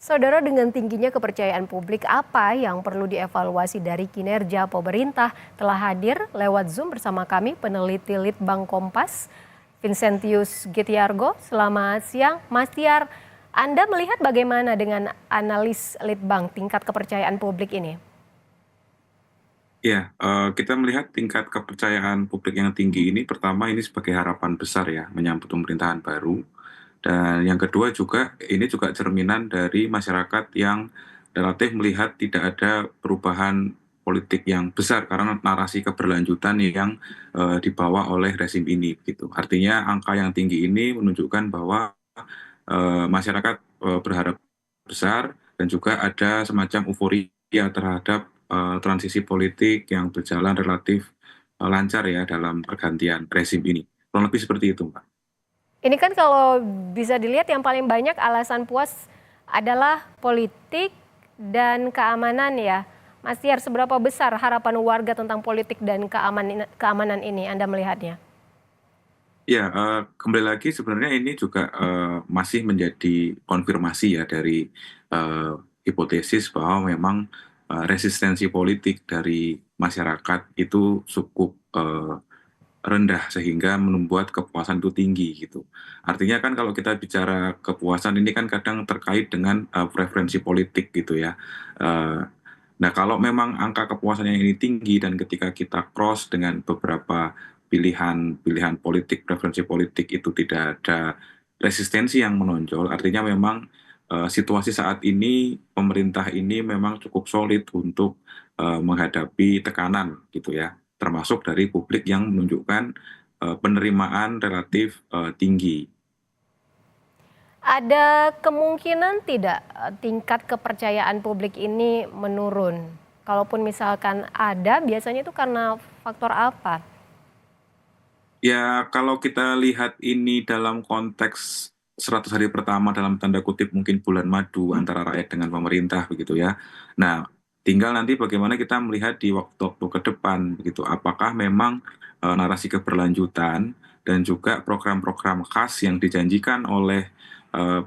Saudara, dengan tingginya kepercayaan publik, apa yang perlu dievaluasi dari kinerja pemerintah? Telah hadir lewat Zoom bersama kami peneliti Litbang Kompas, Vincentius Gitiargo. Selamat siang, Mas Tiar. Anda melihat bagaimana dengan analis Litbang tingkat kepercayaan publik ini? Ya, kita melihat tingkat kepercayaan publik yang tinggi ini, pertama ini sebagai harapan besar ya, menyambut pemerintahan baru. Dan yang kedua juga, ini juga cerminan dari masyarakat yang relatif melihat tidak ada perubahan politik yang besar karena narasi keberlanjutan yang dibawa oleh rezim ini, gitu. Artinya angka yang tinggi ini menunjukkan bahwa masyarakat berharap besar dan juga ada semacam euforia terhadap transisi politik yang berjalan relatif lancar ya dalam pergantian rezim ini. Kurang lebih seperti itu, Mbak. Ini kan kalau bisa dilihat yang paling banyak alasan puas adalah politik dan keamanan ya. Mas Tiar, seberapa besar harapan warga tentang politik dan keamanan ini Anda melihatnya? Ya, kembali lagi sebenarnya ini juga masih menjadi konfirmasi ya dari hipotesis bahwa memang resistensi politik dari masyarakat itu cukup rendah sehingga membuat kepuasan itu tinggi gitu. Artinya kan kalau kita bicara kepuasan ini kan kadang terkait dengan preferensi politik gitu ya. Eh, Nah, kalau memang angka kepuasannya ini tinggi dan ketika kita cross dengan beberapa pilihan politik, preferensi politik itu tidak ada resistensi yang menonjol, artinya memang situasi saat ini pemerintah ini memang cukup solid untuk menghadapi tekanan gitu ya, termasuk dari publik yang menunjukkan penerimaan relatif tinggi. Ada kemungkinan tidak tingkat kepercayaan publik ini menurun? Kalaupun misalkan ada, biasanya itu karena faktor apa? Ya, kalau kita lihat ini dalam konteks 100 hari pertama dalam tanda kutip mungkin bulan madu antara rakyat dengan pemerintah begitu ya. Nah, tinggal nanti bagaimana kita melihat di waktu-waktu ke depan begitu. Apakah memang narasi keberlanjutan dan juga program-program khas yang dijanjikan oleh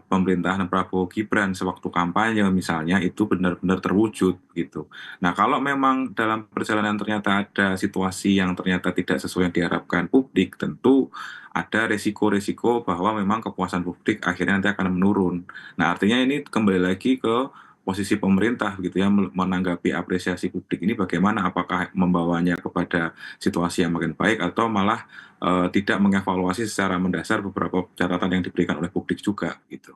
pemerintahan Prabowo Gibran sewaktu kampanye misalnya itu benar-benar terwujud gitu. Nah, kalau memang dalam perjalanan ternyata ada situasi yang ternyata tidak sesuai yang diharapkan publik, tentu ada resiko-resiko bahwa memang kepuasan publik akhirnya nanti akan menurun. Nah, artinya ini kembali lagi ke posisi pemerintah gitu ya menanggapi apresiasi publik ini bagaimana, apakah membawanya kepada situasi yang makin baik atau malah tidak mengevaluasi secara mendasar beberapa catatan yang diberikan oleh publik juga gitu.